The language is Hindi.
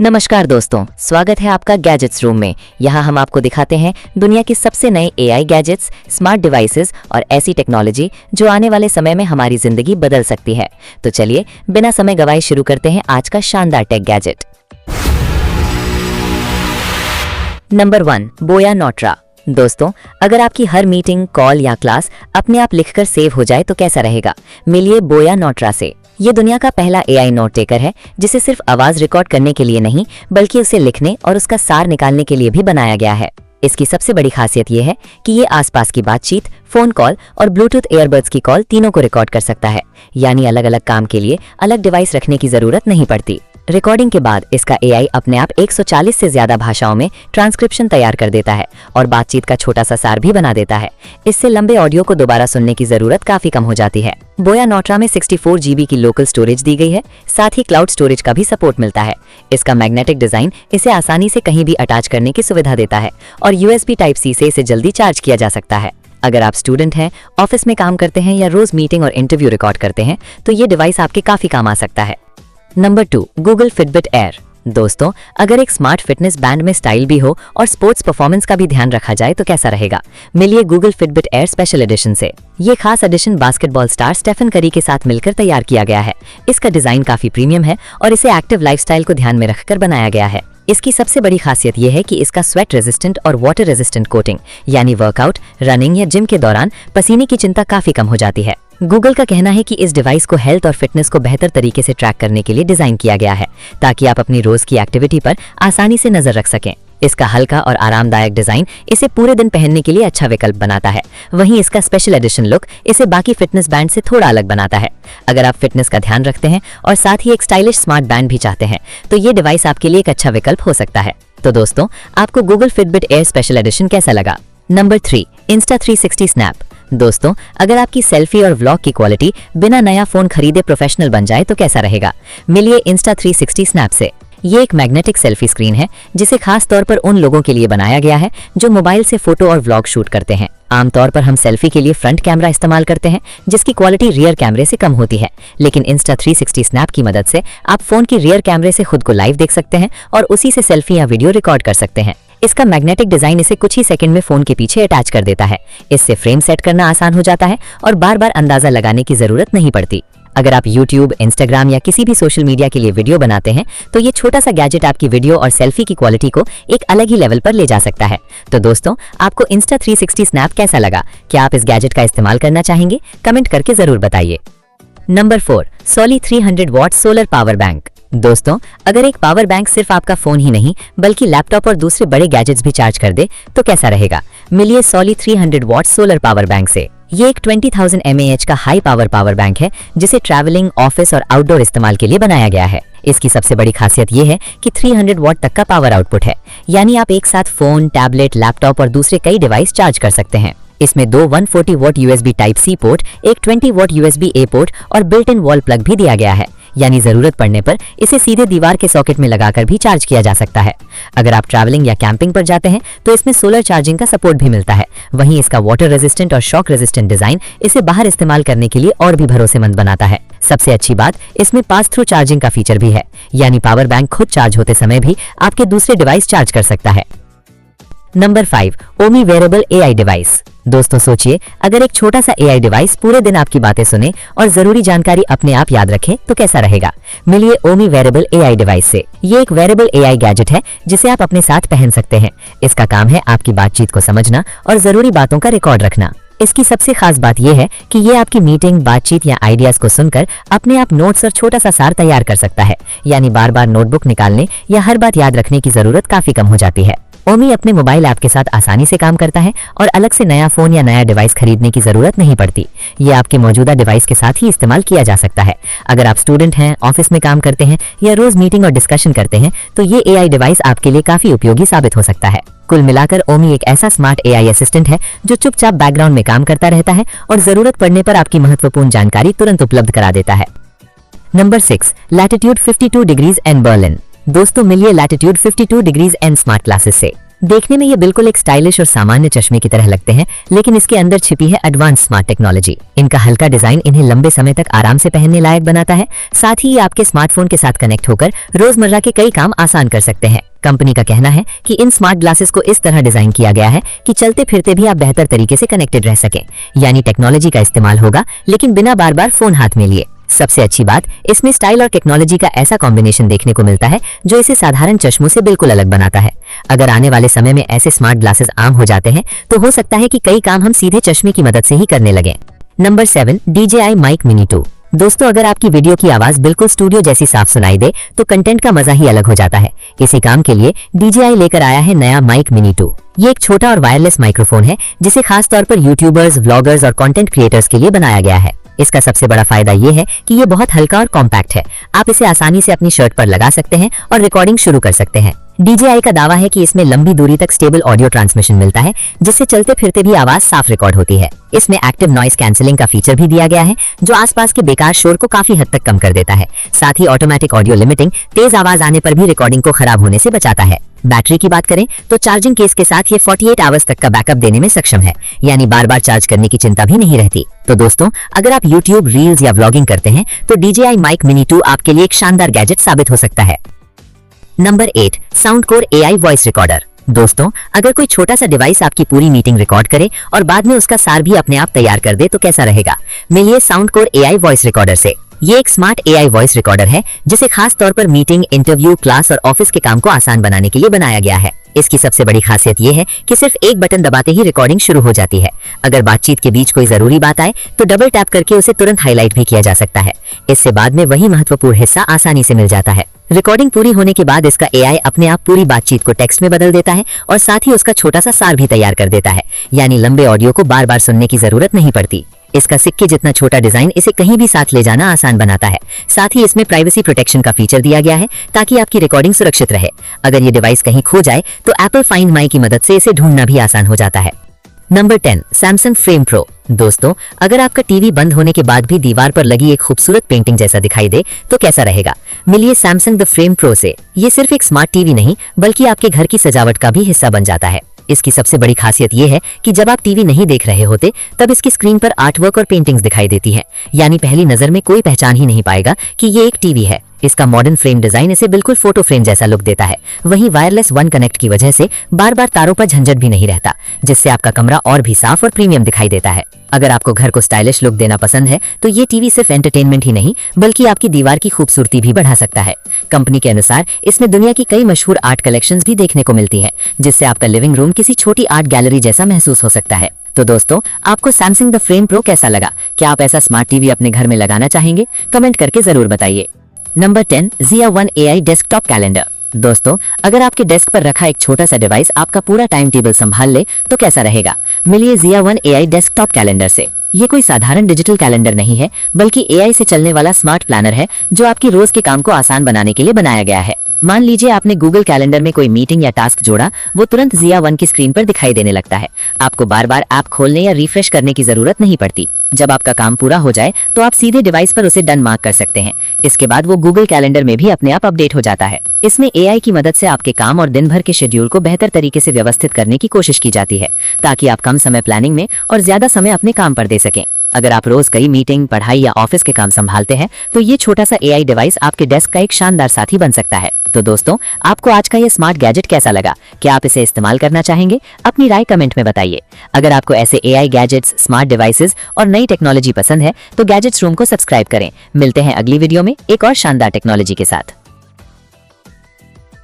नमस्कार दोस्तों, स्वागत है आपका गैजेट्स रूम में। यहाँ हम आपको दिखाते हैं दुनिया के सबसे नए एआई गैजेट्स, स्मार्ट डिवाइसेस और ऐसी टेक्नोलॉजी जो आने वाले समय में हमारी जिंदगी बदल सकती है। तो चलिए बिना समय गवाए शुरू करते हैं आज का शानदार टेक गैजेट। नंबर 1, बोया नोट्रा। दोस्तों, अगर आपकी हर मीटिंग, कॉल या क्लास अपने आप लिखकर सेव हो जाए तो कैसा रहेगा। मिलिए बोया नोट्रा से। ये दुनिया का पहला एआई नोट टेकर है जिसे सिर्फ आवाज रिकॉर्ड करने के लिए नहीं बल्कि उसे लिखने और उसका सार निकालने के लिए भी बनाया गया है। इसकी सबसे बड़ी खासियत ये है कि ये आसपास की बातचीत, फोन कॉल और ब्लूटूथ ईयरबड्स की कॉल तीनों को रिकॉर्ड कर सकता है। यानी अलग अलग काम के लिए अलग डिवाइस रखने की जरूरत नहीं पड़ती। रिकॉर्डिंग के बाद इसका एआई अपने आप 140 से ज्यादा भाषाओं में ट्रांसक्रिप्शन तैयार कर देता है और बातचीत का छोटा सा सार भी बना देता है। इससे लंबे ऑडियो को दोबारा सुनने की जरूरत काफी कम हो जाती है। बोया नोट्रा में 64 GB की लोकल स्टोरेज दी गई है, साथ ही क्लाउड स्टोरेज का भी सपोर्ट मिलता है। इसका मैग्नेटिक डिजाइन इसे आसानी से कहीं भी अटैच करने की सुविधा देता है और USB Type-C से इसे जल्दी चार्ज किया जा सकता है। अगर आप स्टूडेंट हैं, ऑफिस में काम करते हैं या रोज मीटिंग और इंटरव्यू रिकॉर्ड करते हैं तो ये डिवाइस आपके काफी काम आ सकता है। Number 2, Google Fitbit air. दोस्तों, अगर एक स्मार्ट फिटनेस बैंड में स्टाइल भी हो और स्पोर्ट्स परफॉर्मेंस का भी ध्यान रखा जाए तो कैसा रहेगा। मिलिए Google Fitbit air special edition से। ये खास addition basketball star Stephen Curry के साथ मिलकर तैयार किया गया है। इसका डिजाइन काफी प्रीमियम है और इसे एक्टिव लाइफस्टाइल को ध्यान में रखकर बनाया गया है। इसकी सबसे बड़ी खासियत यह है कि इसका स्वेट रेजिस्टेंट और वाटर रेजिस्टेंट कोटिंग, यानी वर्कआउट, रनिंग या जिम के दौरान पसीने की चिंता काफी कम हो जाती है। गूगल का कहना है कि इस डिवाइस को हेल्थ और फिटनेस को बेहतर तरीके से ट्रैक करने के लिए डिजाइन किया गया है ताकि आप अपनी रोज की एक्टिविटी पर आसानी से नजर रख सकें। इसका हल्का और आरामदायक डिजाइन इसे पूरे दिन पहनने के लिए अच्छा विकल्प बनाता है। वहीं इसका स्पेशल एडिशन लुक इसे बाकी फिटनेस बैंड से थोड़ा अलग बनाता है। अगर आप फिटनेस का ध्यान रखते हैं और साथ ही एक स्टाइलिश स्मार्ट बैंड भी चाहते हैं तो ये डिवाइस आपके लिए एक अच्छा विकल्प हो सकता है। तो दोस्तों, आपको Google Fitbit air special edition कैसा लगा। Number 3, Insta360 snap. दोस्तों, अगर आपकी सेल्फी और व्लॉग की क्वालिटी बिना नया फोन खरीदे प्रोफेशनल बन जाए तो कैसा रहेगा। मिलिए Insta360 स्नैप से। ये एक मैग्नेटिक सेल्फी स्क्रीन है जिसे खास तौर पर उन लोगों के लिए बनाया गया है जो मोबाइल से फोटो और व्लॉग शूट करते हैं। आमतौर पर हम सेल्फी के लिए फ्रंट कैमरा इस्तेमाल करते हैं जिसकी क्वालिटी रियर कैमरे से कम होती है, लेकिन Insta360 स्नैप की मदद से आप फोन की रियर कैमरे से खुद को लाइव देख सकते हैं और उसी से सेल्फी या वीडियो रिकॉर्ड कर सकते हैं। इसका मैग्नेटिक डिजाइन इसे कुछ ही सेकंड में फोन के पीछे अटैच कर देता है। इससे फ्रेम सेट करना आसान हो जाता है और बार बार अंदाजा लगाने की जरूरत नहीं पड़ती। अगर आप YouTube, Instagram या किसी भी सोशल मीडिया के लिए वीडियो बनाते हैं तो ये छोटा सा गैजेट आपकी वीडियो और सेल्फी की क्वालिटी को एक अलग ही लेवल पर ले जा सकता है। तो दोस्तों, आपको Insta360 स्नैप कैसा लगा? क्या आप इस गैजेट का इस्तेमाल करना चाहेंगे? कमेंट करके जरूर बताइए। Number 4, Solly 300 what solar power bank. दोस्तों, अगर एक पावर बैंक सिर्फ आपका फोन ही नहीं बल्कि लैपटॉप और दूसरे बड़े गैजेट्स भी चार्ज कर दे तो कैसा रहेगा। मिलिए Solly 300 what solar power bank से। ये एक 20,000 mAh का हाई पावर बैंक है जिसे ट्रैवलिंग, ऑफिस और आउटडोर इस्तेमाल के लिए बनाया गया है। इसकी सबसे बड़ी खासियत ये है कि 300 वॉट तक का पावर आउटपुट है, यानी आप एक साथ फोन, टैबलेट, लैपटॉप और दूसरे कई डिवाइस चार्ज कर सकते हैं। इसमें 2 140 वॉट USB Type-C पोर्ट, एक 20 वॉट USB-A पोर्ट और बिल्ट इन वॉल प्लग भी दिया गया है, यानी जरूरत पड़ने पर इसे सीधे दीवार के सॉकेट में लगाकर भी चार्ज किया जा सकता है। अगर आप ट्रैवलिंग या कैंपिंग पर जाते हैं तो इसमें सोलर चार्जिंग का सपोर्ट भी मिलता है। वहीं इसका वाटर रेजिस्टेंट और शॉक रेजिस्टेंट डिजाइन इसे बाहर इस्तेमाल करने के लिए और भी भरोसेमंद बनाता है। सबसे अच्छी बात, इसमें पास थ्रू चार्जिंग का फीचर भी है, यानी पावर बैंक खुद चार्ज होते समय भी आपके दूसरे डिवाइस चार्ज कर सकता है। नंबर 5, ओमी वेरेबल AI डिवाइस। दोस्तों, सोचिए, अगर एक छोटा सा AI डिवाइस पूरे दिन आपकी बातें सुने और जरूरी जानकारी अपने आप याद रखे तो कैसा रहेगा। मिलिए ओमी वेरेबल AI डिवाइस से। ये एक वेरेबल AI गैजेट है जिसे आप अपने साथ पहन सकते हैं। इसका काम है आपकी बातचीत को समझना और जरूरी बातों का रिकॉर्ड रखना। इसकी सबसे खास बात यह है कि ये आपकी मीटिंग, बातचीत या आइडियाज को सुनकर अपने आप नोट्स और छोटा सा सार तैयार कर सकता है, यानी बार बार नोटबुक निकालने या हर बात याद रखने की जरूरत काफी कम हो जाती है। ओमी अपने मोबाइल ऐप के साथ आसानी से काम करता है और अलग से नया फोन या नया डिवाइस खरीदने की जरूरत नहीं पड़ती। ये आपके मौजूदा डिवाइस के साथ ही इस्तेमाल किया जा सकता है। अगर आप स्टूडेंट हैं, ऑफिस में काम करते हैं या रोज मीटिंग और डिस्कशन करते हैं तो ये AI डिवाइस आपके लिए काफी उपयोगी साबित हो सकता है। कुल मिलाकर ओमी एक ऐसा स्मार्ट AI असिस्टेंट है जो चुपचाप बैकग्राउंड में काम करता रहता है और जरूरत पड़ने पर आपकी महत्वपूर्ण जानकारी तुरंत उपलब्ध करा देता है। Number 6, Latitude 52 degrees and Berlin. दोस्तों, मिलिए Latitude 52 degrees and smart glasses से। देखने में ये बिल्कुल एक स्टाइलिश और सामान्य चश्मे की तरह लगते हैं, लेकिन इसके अंदर छिपी है एडवांस स्मार्ट टेक्नोलॉजी। इनका हल्का डिजाइन इन्हें लंबे समय तक आराम से पहनने लायक बनाता है। साथ ही ये आपके स्मार्टफोन के साथ कनेक्ट होकर रोजमर्रा के कई काम आसान कर सकते हैं। कंपनी का कहना है कि इन स्मार्ट ग्लासेस को इस तरह डिजाइन किया गया है कि चलते फिरते भी आप बेहतर तरीके से कनेक्टेड रह सकें। यानी टेक्नोलॉजी का इस्तेमाल होगा, लेकिन बिना बार बार फोन हाथ में लिए। सबसे अच्छी बात, इसमें स्टाइल और टेक्नोलॉजी का ऐसा कॉम्बिनेशन देखने को मिलता है जो इसे साधारण चश्मों से बिल्कुल अलग बनाता है। अगर आने वाले समय में ऐसे स्मार्ट ग्लासेस आम हो जाते हैं तो हो सकता है कि कई काम हम सीधे चश्मे की मदद से ही करने लगें। Number 7, DJI Mic Mini 2। दोस्तों, अगर आपकी वीडियो की आवाज बिल्कुल स्टूडियो जैसी साफ सुनाई दे तो कंटेंट का मजा ही अलग हो जाता है। इसी काम के लिए DJI लेकर आया है नया Mic Mini 2। ये एक छोटा और वायरलेस माइक्रोफोन है जिसे खास तौर पर यूट्यूबर्स, व्लॉगर्स और कंटेंट क्रिएटर्स के लिए बनाया गया है। इसका सबसे बड़ा फायदा ये है कि ये बहुत हल्का और कॉम्पैक्ट है। आप इसे आसानी से अपनी शर्ट पर लगा सकते हैं और रिकॉर्डिंग शुरू कर सकते हैं। DJI का दावा है कि इसमें लंबी दूरी तक स्टेबल ऑडियो ट्रांसमिशन मिलता है, जिससे चलते फिरते भी आवाज साफ रिकॉर्ड होती है। इसमें एक्टिव नॉइस कैंसिलिंग का फीचर भी दिया गया है, जो आसपास के बेकार शोर को काफी हद तक कम कर देता है। साथ ही ऑटोमेटिक ऑडियो लिमिटिंग तेज आवाज आने पर भी रिकॉर्डिंग को खराब होने से बचाता है। बैटरी की बात करें तो चार्जिंग केस के साथ ये 48 आवर्स तक का बैकअप देने में सक्षम है, यानी बार बार चार्ज करने की चिंता भी नहीं रहती। तो दोस्तों, अगर आप यूट्यूब, रील्स या व्लॉगिंग करते हैं तो DJI Mic Mini 2 आपके लिए एक शानदार गैजेट साबित हो सकता है। Number 8, SoundCore AI voice recorder. दोस्तों, अगर कोई छोटा सा डिवाइस आपकी पूरी मीटिंग रिकॉर्ड करे और बाद में उसका सार भी अपने आप तैयार कर दे तो कैसा रहेगा? मिलिए SoundCore AI वॉइस रिकॉर्डर से। ये एक स्मार्ट AI वॉइस रिकॉर्डर है जिसे खास तौर पर मीटिंग, इंटरव्यू, क्लास और ऑफिस के काम को आसान बनाने के लिए बनाया गया है। इसकी सबसे बड़ी खासियत ये है कि सिर्फ एक बटन दबाते ही रिकॉर्डिंग शुरू हो जाती है। अगर बातचीत के बीच कोई जरूरी बात आए तो डबल टैप करके उसे तुरंत हाईलाइट भी किया जा सकता है। इससे बाद में वही महत्वपूर्ण हिस्सा आसानी से मिल जाता है। रिकॉर्डिंग पूरी होने के बाद इसका AI अपने आप पूरी बातचीत को टेक्स्ट में बदल देता है और साथ ही उसका छोटा सा सार भी तैयार कर देता है, यानी लंबे ऑडियो को बार बार सुनने की जरूरत नहीं पड़ती। इसका सिक्के जितना छोटा डिजाइन इसे कहीं भी साथ ले जाना आसान बनाता है। साथ ही इसमें प्राइवेसी प्रोटेक्शन का फीचर दिया गया है ताकि आपकी रिकॉर्डिंग सुरक्षित रहे। अगर ये डिवाइस कहीं खो जाए तो एप्पल फाइंड माई की मदद से इसे ढूंढना भी आसान हो जाता है। Number 10, Samsung Frame Pro। दोस्तों, अगर आपका टीवी बंद होने के बाद भी दीवार पर लगी एक खूबसूरत पेंटिंग जैसा दिखाई दे तो कैसा रहेगा? मिलिए Samsung The Frame Pro से। ये सिर्फ एक स्मार्ट टीवी नहीं बल्कि आपके घर की सजावट का भी हिस्सा बन जाता है। इसकी सबसे बड़ी खासियत ये है कि जब आप टीवी नहीं देख रहे होते तब इसकी स्क्रीन पर आर्टवर्क और पेंटिंग्स दिखाई देती हैं, यानी पहली नजर में कोई पहचान ही नहीं पाएगा कि ये एक टीवी है। इसका मॉडर्न फ्रेम डिजाइन इसे बिल्कुल फोटो फ्रेम जैसा लुक देता है। वहीं वायरलेस वन कनेक्ट की वजह से बार बार तारों पर झंझट भी नहीं रहता, जिससे आपका कमरा और भी साफ और प्रीमियम दिखाई देता है। अगर आपको घर को स्टाइलिश लुक देना पसंद है तो ये टीवी सिर्फ एंटरटेनमेंट ही नहीं बल्कि आपकी दीवार की खूबसूरती भी बढ़ा सकता है। कंपनी के अनुसार इसमें दुनिया की कई मशहूर आर्ट कलेक्शंस भी देखने को मिलती है, जिससे आपका लिविंग रूम किसी छोटी आर्ट गैलरी जैसा महसूस हो सकता है। तो दोस्तों, आपको Samsung The Frame Pro कैसा लगा? क्या आप ऐसा स्मार्ट टीवी अपने घर में लगाना चाहेंगे? कमेंट करके जरूर बताइए। Number 10, Zia One AI desktop calendar. दोस्तों, अगर आपके डेस्क पर रखा एक छोटा सा डिवाइस आपका पूरा टाइम टेबल संभाल ले तो कैसा रहेगा? मिलिए Zia One AI desktop calendar से। ये कोई साधारण डिजिटल कैलेंडर नहीं है बल्कि AI से चलने वाला स्मार्ट प्लानर है जो आपकी रोज के काम को आसान बनाने के लिए बनाया गया है। मान लीजिए आपने गूगल कैलेंडर में कोई मीटिंग या टास्क जोड़ा, वो तुरंत Zia One की स्क्रीन पर दिखाई देने लगता है। आपको बार बार ऐप खोलने या रिफ्रेश करने की जरूरत नहीं पड़ती। जब आपका काम पूरा हो जाए तो आप सीधे डिवाइस पर उसे डन मार्क कर सकते हैं। इसके बाद वो गूगल कैलेंडर में भी अपने आप अपडेट हो जाता है। इसमें AI की मदद से आपके काम और दिन भर के शेड्यूल को बेहतर तरीके से व्यवस्थित करने की कोशिश की जाती है, ताकि आप कम समय प्लानिंग में और ज्यादा समय अपने काम पर दे सकें। अगर आप रोज कई मीटिंग, पढ़ाई या ऑफिस के काम संभालते हैं तो ये छोटा सा AI डिवाइस आपके डेस्क का एक शानदार साथी बन सकता है। तो दोस्तों, आपको आज का ये स्मार्ट गैजेट कैसा लगा? क्या आप इसे इस्तेमाल करना चाहेंगे? अपनी राय कमेंट में बताइए। अगर आपको ऐसे AI गैजेट्स, स्मार्ट डिवाइसेस और नई टेक्नोलॉजी पसंद है तो गैजेट्स रूम को सब्सक्राइब करें। मिलते हैं अगली वीडियो में एक और शानदार टेक्नोलॉजी के साथ।